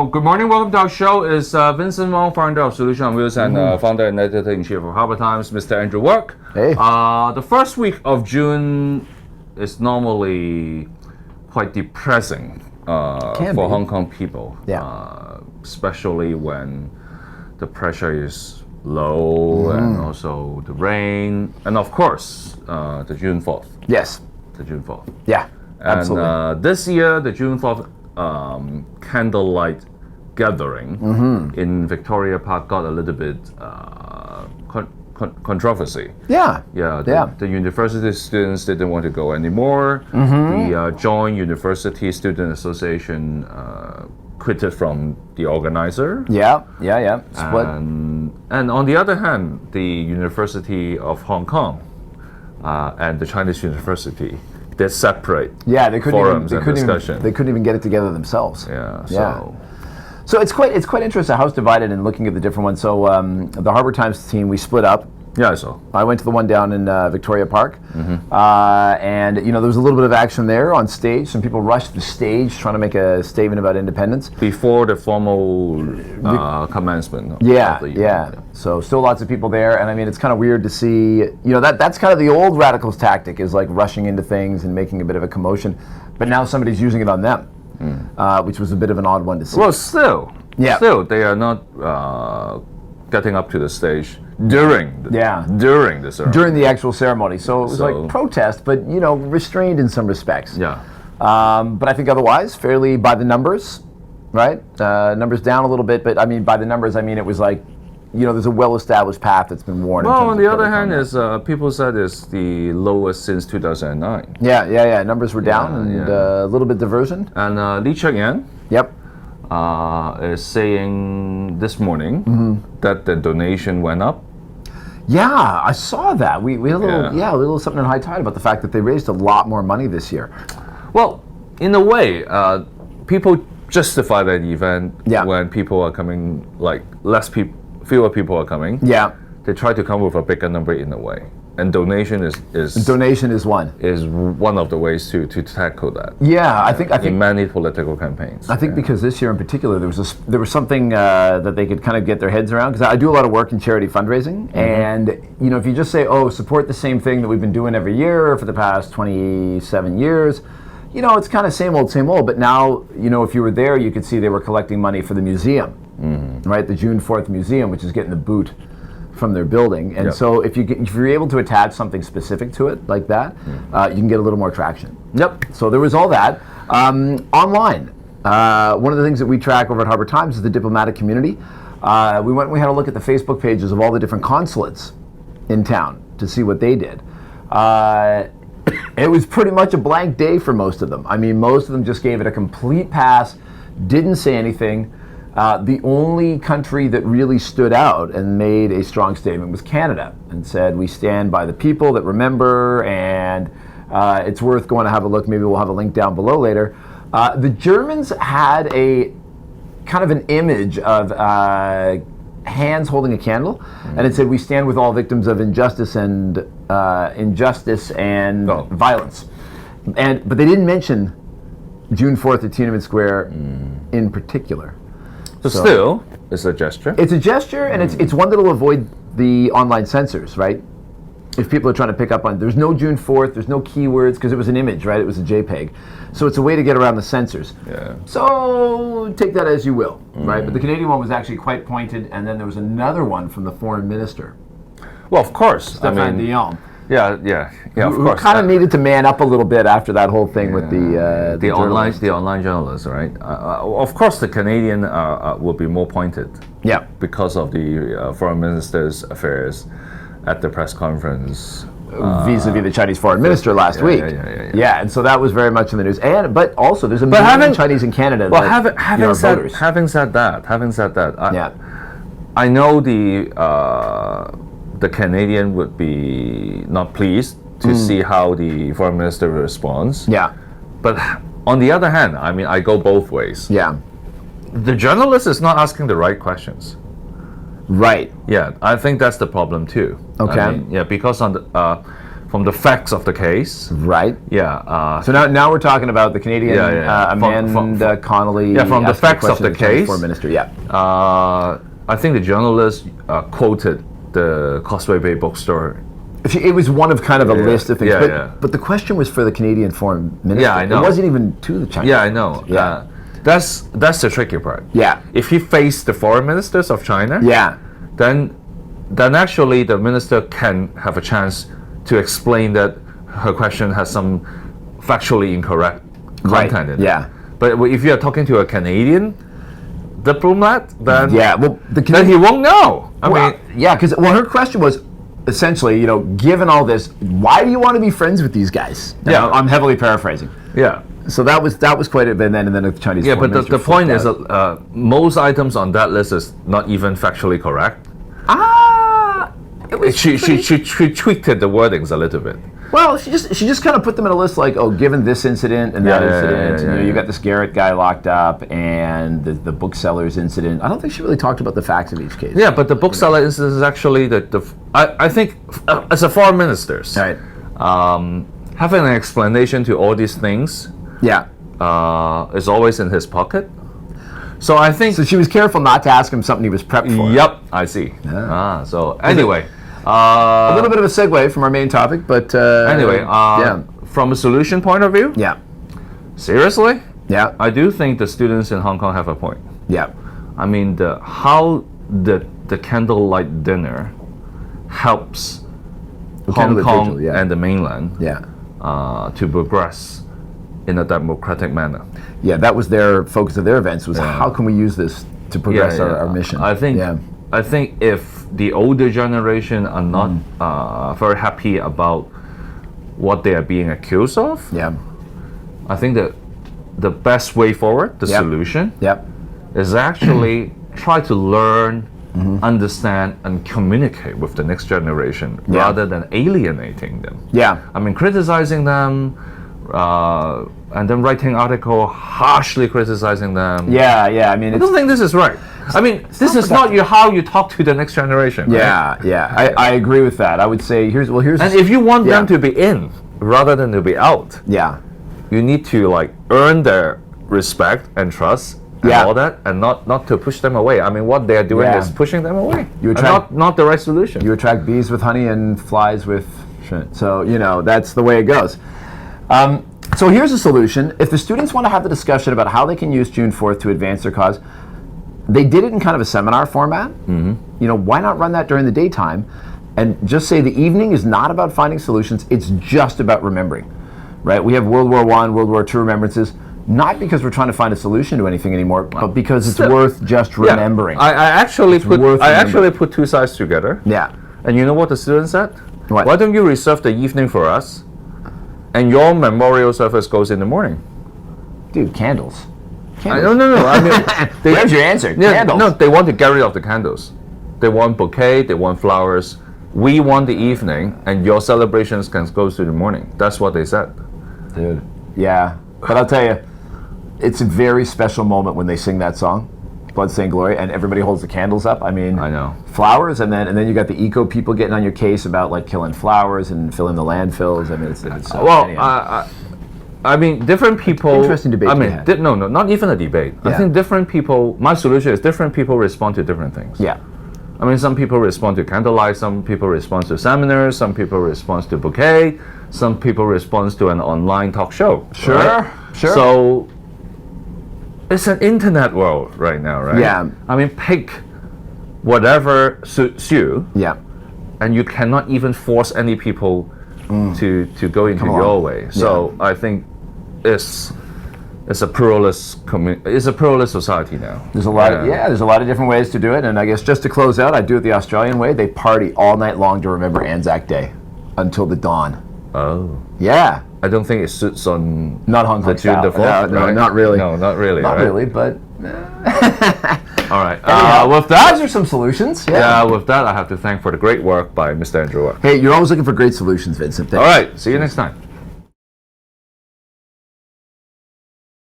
Well, good morning. Welcome to our show. It's Vincent Wong, founder of Solution on Wheels and founder and editor-in-chief of Harbour Times, Mr. Andrew Wong. Hey. The first week of June is normally quite depressing for Hong Kong people. Yeah. Especially when the pressure is low and also the rain. And of course, the June 4th. Yes. The June 4th. Yeah, absolutely. And this year, the June 4th candlelight gathering in Victoria Park got a little bit controversy. Yeah. The university students didn't want to go anymore. The Joint University Student Association quitted from the organizer. Yeah. Split. And on the other hand, the University of Hong Kong and the Chinese University, they're separate. Yeah, they couldn't discussion. They couldn't even get it together themselves. So it's quite interesting how it's divided and looking at the different ones. So the Harbour Times team, we split up. Yeah, I saw. I went to the one down in Victoria Park, and there was a little bit of action there on stage. Some people rushed the stage trying to make a statement about independence before the formal commencement. Yeah. So still lots of people there, and I mean it's kind of weird to see. That's kind of the old radicals' tactic, is like rushing into things and making a bit of a commotion. But now somebody's using it on them, which was a bit of an odd one to see. Well, still they are not getting up to the stage during the ceremony. During the actual ceremony. So it was like protest, but restrained in some respects. Yeah. But I think otherwise, fairly by the numbers, right? Numbers down a little bit, but I mean by the numbers, I mean it was like, there's a well-established path that's been worn. Well, on the other hand, people said it's the lowest since 2009. Yeah. Numbers were down and a little bit diversion. And Lee Cheuk-yan. Yep. Is saying this morning that the donation went up. Yeah, I saw that. We had a little something in High Tide about the fact that they raised a lot more money this year. Well, in a way, people justify that event when people are coming, like fewer people are coming. Yeah, they try to come with a bigger number in a way. And donation is one of the ways to tackle that. Yeah, I think in many political campaigns. I think because this year in particular there was something that they could kind of get their heads around, because I do a lot of work in charity fundraising, and if you just say, support the same thing that we've been doing every year for the past 27 years, it's kind of same old. But now if you were there, you could see they were collecting money for the museum, right? The June 4th museum, which is getting the boot from their building, and so if you're able to attach something specific to it like that, you can get a little more traction. Yep. So there was all that. Online, one of the things that we track over at Harbour Times is the diplomatic community. We went and we had a look at the Facebook pages of all the different consulates in town to see what they did. It was pretty much a blank day for most of them. I mean, most of them just gave it a complete pass, didn't say anything. The only country that really stood out and made a strong statement was Canada, and said, we stand by the people that remember, and it's worth going to have a look. Maybe we'll have a link down below later. The Germans had a kind of an image of hands holding a candle, and it said, we stand with all victims of injustice and violence. But they didn't mention June 4th at Tiananmen Square in particular. So still, it's a gesture. It's a gesture, and it's one that'll avoid the online censors, right? If people are trying to pick up on, there's no June 4th, there's no keywords, because it was an image, right? It was a JPEG. So it's a way to get around the censors. Yeah. So take that as you will, right? But the Canadian one was actually quite pointed, and then there was another one from the foreign minister. Well, of course. Stéphane Dion. Yeah, of course. Kind of needed to man up a little bit after that whole thing with the online journalists, right? Of course, the Canadian will be more pointed. Yeah. Because of the foreign minister's affairs at the press conference. Vis-a-vis the Chinese foreign minister last week. Yeah, and so that was very much in the news. But also, there's a million Chinese in Canada. Well, having said that, I know the Canadian would be not pleased to see how the foreign minister responds. Yeah. But on the other hand, I mean, I go both ways. Yeah. The journalist is not asking the right questions. Right. Yeah, I think that's the problem too. Okay. I mean, because from the facts of the case. Right. Yeah. So now we're talking about the Canadian Amanda Connolly. Yeah, from the facts of the case. Foreign Minister. Yeah. I think the journalist quoted the Causeway Bay bookstore. It was one of kind of a list of things. Yeah, but the question was for the Canadian Foreign Minister. Yeah, I know. It wasn't even to the Chinese. Yeah, I know. Yeah. That's the tricky part. Yeah. If he faced the foreign ministers of China, then actually the minister can have a chance to explain that her question has some factually incorrect content in it. Yeah. But if you're talking to a Canadian diplomat, then then he won't know. I mean, because her question was essentially, given all this, why do you want to be friends with these guys? Now, I'm heavily paraphrasing. Yeah. So that was quite a bit, and then the Chinese. Yeah, but the point is that most items on that list is not even factually correct. She tweaked the wordings a little bit. Well, she just kind of put them in a list like, given this incident and that incident, and you got this Garrett guy locked up, and the booksellers incident. I don't think she really talked about the facts of each case. Yeah, but the bookseller incident is actually I think as a foreign minister, right, having an explanation to all these things, is always in his pocket. So I think she was careful not to ask him something he was prepped for. Yep, I see. So anyway. A little bit of a segue from our main topic, but anyway, from a solution point of view, seriously, I do think the students in Hong Kong have a point. I mean, how the candlelight dinner helps Hong Kong and the mainland to progress in a democratic manner. Yeah, that was their focus of their events, was how can we use this to progress our mission. I think if the older generation are not very happy about what they are being accused of, I think that the best way forward, the solution, is actually try to learn, understand, and communicate with the next generation rather than alienating them. I mean, criticizing them, and then writing article harshly criticizing them. I mean, I don't think this is right. I mean, this is not how you talk to the next generation. Right? I agree with that. I would say here's. And if you want them to be in rather than to be out, you need to earn their respect and trust and all that, and not to push them away. I mean, what they are doing is pushing them away. You attract, not the right solution. You attract bees with honey and flies with shit. So that's the way it goes. So here's a solution. If the students want to have the discussion about how they can use June 4th to advance their cause, they did it in kind of a seminar format. Why not run that during the daytime and just say the evening is not about finding solutions, it's just about remembering, right? We have World War I, World War II remembrances, not because we're trying to find a solution to anything anymore, but because it's worth just remembering. I actually put two sides together. And you know what the students said? What? Why don't you reserve the evening for us, and your memorial service goes in the morning? Dude, candles. No. I mean, there's your answer. Candles. No, they want to get rid of the candles. They want bouquet. They want flowers. We want the evening, and your celebrations can go to the morning. That's what they said. Dude. Yeah, but I'll tell you, it's a very special moment when they sing that song, Bloodstained Glory, and everybody holds the candles up. I mean, I know. Flowers, and then you got the eco people getting on your case about killing flowers and filling the landfills. I mean, it's I mean, different people. Interesting debate. I mean, no, not even a debate. I think different people. My solution is different people respond to different things. I mean, some people respond to candlelight. Some people respond to seminars. Some people respond to bouquet. Some people respond to an online talk show. Sure. So it's an internet world right now, right? I mean, pick whatever suits you. And you cannot even force any people to go into your way. So I think it's a pluralist it's a pluralist society now. There's a lot there's a lot of different ways to do it, and I guess just to close out, I do it the Australian way. They party all night long to remember Anzac Day until the dawn. Oh. Yeah. I don't think it suits on not Hong Kong June the 4th. No, not really. No, not really. Not really, but all right. With that, those are some solutions. With that, I have to thank for the great work by Mr. Andrew. Hey, you're always looking for great solutions, Vincent. All right. See you next time.